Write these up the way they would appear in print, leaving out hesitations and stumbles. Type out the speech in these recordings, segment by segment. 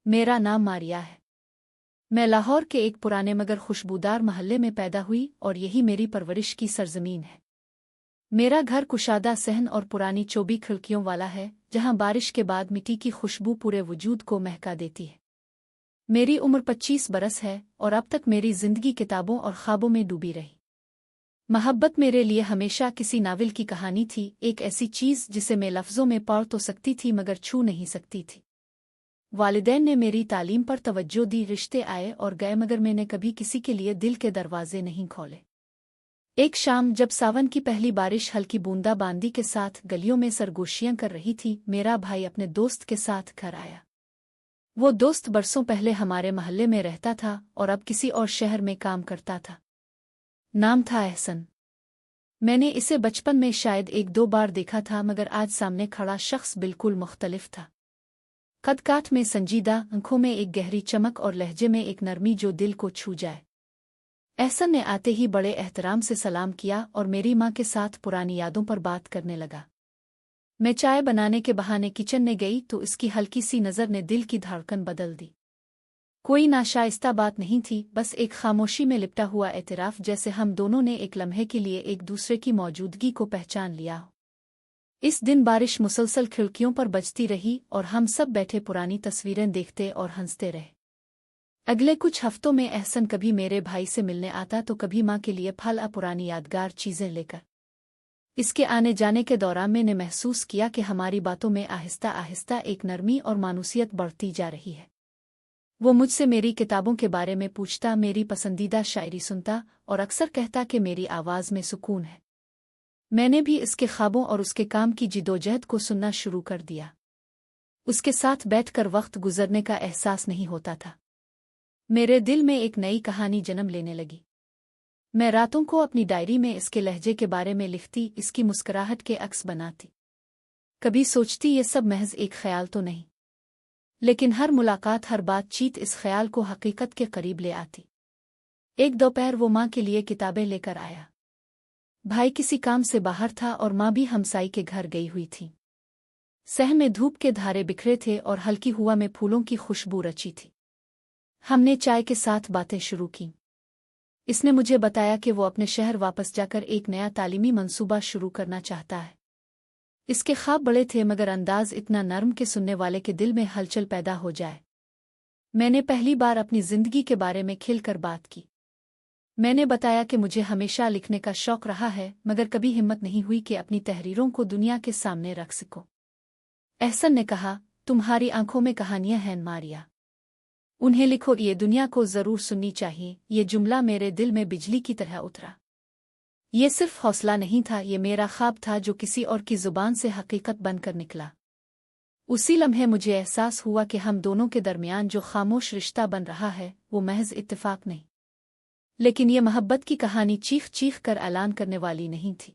मेरा नाम मारिया है। मैं लाहौर के एक पुराने मगर खुशबूदार महल्ले में पैदा हुई और यही मेरी परवरिश की सरजमीन है। मेरा घर कुशादा सहन और पुरानी चौबी खिड़कियों वाला है, जहां बारिश के बाद मिट्टी की खुशबू पूरे वजूद को महका देती है। मेरी उम्र 25 बरस है और अब तक मेरी जिंदगी किताबों और ख्वाबों में डूबी रही। मोहब्बत मेरे लिए हमेशा किसी नावल की कहानी थी, एक ऐसी चीज़ जिसे मैं लफ्ज़ों में पढ़ तो सकती थी मगर छू नहीं सकती थी। वालिदैन ने मेरी तालीम पर तवज्जो दी, रिश्ते आए और गए, मगर मैंने कभी किसी के लिए दिल के दरवाजे नहीं खोले। एक शाम जब सावन की पहली बारिश हल्की बूंदाबांदी के साथ गलियों में सरगोशियां कर रही थी, मेरा भाई अपने दोस्त के साथ घर आया। वो दोस्त बरसों पहले हमारे महल्ले में रहता था और अब किसी और शहर में काम करता था। नाम था एहसन। मैंने इसे बचपन में शायद एक दो बार देखा था, मगर आज सामने खड़ा शख्स बिल्कुल मुख्तलिफ था। कद-काठ में संजीदा, आंखों में एक गहरी चमक और लहजे में एक नरमी जो दिल को छू जाए। एहसन ने आते ही बड़े एहतराम से सलाम किया और मेरी माँ के साथ पुरानी यादों पर बात करने लगा। मैं चाय बनाने के बहाने किचन में गई तो इसकी हल्की सी नज़र ने दिल की धड़कन बदल दी। कोई नाशाइस्ता बात नहीं थी, बस एक खामोशी में लिपटा हुआ एतराफ़, जैसे हम दोनों ने एक लम्हे के लिए एक दूसरे की मौजूदगी को पहचान लिया हो। इस दिन बारिश मुसलसल खिड़कियों पर बजती रही और हम सब बैठे पुरानी तस्वीरें देखते और हंसते रहे। अगले कुछ हफ्तों में एहसन कभी मेरे भाई से मिलने आता तो कभी माँ के लिए फल पुरानी यादगार चीज़ें लेकर। इसके आने जाने के दौरान मैंने महसूस किया कि हमारी बातों में आहिस्ता आहिस्ता एक नरमी और मानूसियत बढ़ती जा रही है। वो मुझसे मेरी किताबों के बारे में पूछता, मेरी पसंदीदा शायरी सुनता और अक्सर कहता कि मेरी आवाज़ में सुकून है। मैंने भी इसके ख्वाबों और उसके काम की जिदोजहद को सुनना शुरू कर दिया। उसके साथ बैठकर वक्त गुजरने का एहसास नहीं होता था। मेरे दिल में एक नई कहानी जन्म लेने लगी। मैं रातों को अपनी डायरी में इसके लहजे के बारे में लिखती, इसकी मुस्कुराहट के अक्स बनाती। कभी सोचती ये सब महज एक ख्याल तो नहीं, लेकिन हर मुलाकात, हर बातचीत इस ख्याल को हकीकत के करीब ले आती। एक दोपहर वो माँ के लिए किताबें लेकर आया। भाई किसी काम से बाहर था और माँ भी हमसाई के घर गई हुई थी। सहन में धूप के धारे बिखरे थे और हल्की हवा में फूलों की खुशबू रची थी। हमने चाय के साथ बातें शुरू की। इसने मुझे बताया कि वो अपने शहर वापस जाकर एक नया तालीमी मंसूबा शुरू करना चाहता है। इसके ख्वाब बड़े थे, मगर अंदाज इतना नर्म कि सुनने वाले के दिल में हलचल पैदा हो जाए। मैंने पहली बार अपनी जिंदगी के बारे में खिलकर बात की। मैंने बताया कि मुझे हमेशा लिखने का शौक रहा है, मगर कभी हिम्मत नहीं हुई कि अपनी तहरीरों को दुनिया के सामने रख सकूं। एहसन ने कहा, तुम्हारी आंखों में कहानियां हैं मारिया, उन्हें लिखो, ये दुनिया को जरूर सुननी चाहिए। ये जुमला मेरे दिल में बिजली की तरह उतरा। ये सिर्फ हौसला नहीं था, ये मेरा ख्वाब था जो किसी और की जुबान से हकीकत बनकर निकला। उसी लम्हे मुझे एहसास हुआ कि हम दोनों के दरमियान जो खामोश रिश्ता बन रहा है वो महज इत्तेफाक नहीं, लेकिन ये मोहब्बत की कहानी चीख चीख कर ऐलान करने वाली नहीं थी।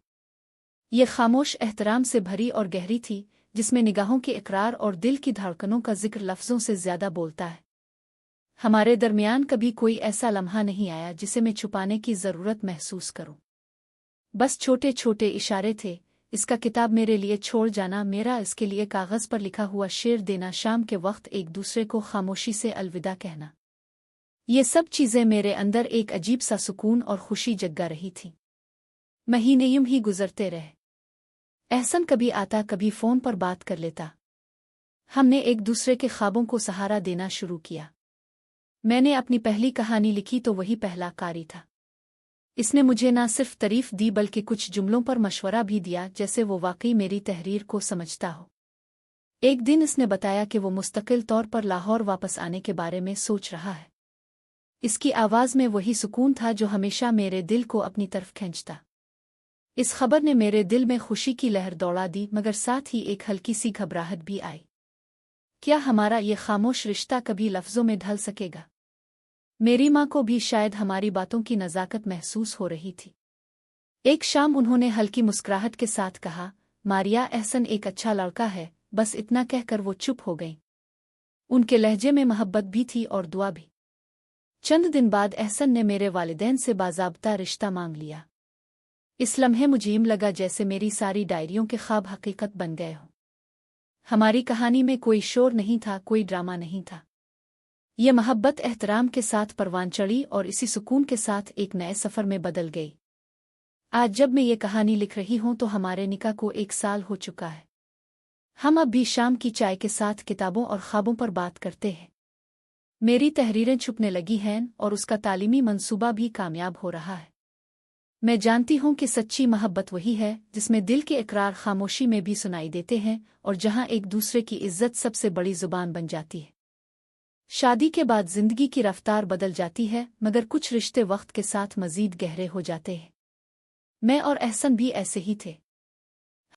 ये खामोश एहतराम से भरी और गहरी थी, जिसमें निगाहों के इकरार और दिल की धड़कनों का जिक्र लफ्जों से ज्यादा बोलता है। हमारे दरमियान कभी कोई ऐसा लम्हा नहीं आया जिसे मैं छुपाने की जरूरत महसूस करूं। बस छोटे छोटे इशारे थे, इसका किताब मेरे लिए छोड़ जाना, मेरा इसके लिए कागज पर लिखा हुआ शेर देना, शाम के वक्त एक दूसरे को खामोशी से अलविदा कहना। ये सब चीजें मेरे अंदर एक अजीब सा सुकून और खुशी जगा रही थी। महीने यूं ही गुजरते रहे। एहसन कभी आता, कभी फोन पर बात कर लेता। हमने एक दूसरे के ख्वाबों को सहारा देना शुरू किया। मैंने अपनी पहली कहानी लिखी तो वही पहला कारी था। इसने मुझे ना सिर्फ तारीफ दी बल्कि कुछ जुमलों पर मशवरा भी दिया, जैसे वो वाकई मेरी तहरीर को समझता हो। एक दिन इसने बताया कि वो मुस्तकिल तौर पर लाहौर वापस आने के बारे में सोच रहा है। इसकी आवाज़ में वही सुकून था जो हमेशा मेरे दिल को अपनी तरफ खींचता। इस खबर ने मेरे दिल में खुशी की लहर दौड़ा दी, मगर साथ ही एक हल्की सी घबराहट भी आई। क्या हमारा ये खामोश रिश्ता कभी लफ्जों में ढल सकेगा? मेरी माँ को भी शायद हमारी बातों की नज़ाकत महसूस हो रही थी। एक शाम उन्होंने हल्की मुस्कुराहट के साथ कहा, मारिया, एहसन एक अच्छा लड़का है। बस इतना कहकर वो चुप हो गई। उनके लहजे में मोहब्बत भी थी और दुआ भी। चंद दिन बाद एहसन ने मेरे वालिदैन से बाज़ाब्ता रिश्ता मांग लिया। इस लम्हे मुझे यूं लगा जैसे मेरी सारी डायरियों के ख्वाब हकीकत बन गए हों। हमारी कहानी में कोई शोर नहीं था, कोई ड्रामा नहीं था। ये मोहब्बत एहतराम के साथ परवान चढ़ी और इसी सुकून के साथ एक नए सफ़र में बदल गई। आज जब मैं ये कहानी लिख रही हूँ तो हमारे निकाह को 1 साल हो चुका है। हम अब भी शाम की चाय के साथ किताबों और ख्वाबों पर बात करते हैं। मेरी तहरीरें छुपने लगी हैं और उसका तालीमी मंसूबा भी कामयाब हो रहा है। मैं जानती हूँ कि सच्ची मोहब्बत वही है जिसमें दिल के इकरार खामोशी में भी सुनाई देते हैं और जहाँ एक दूसरे की इज्जत सबसे बड़ी जुबान बन जाती है। शादी के बाद जिंदगी की रफ्तार बदल जाती है, मगर कुछ रिश्ते वक्त के साथ मजीद गहरे हो जाते हैं। मैं और एहसन भी ऐसे ही थे।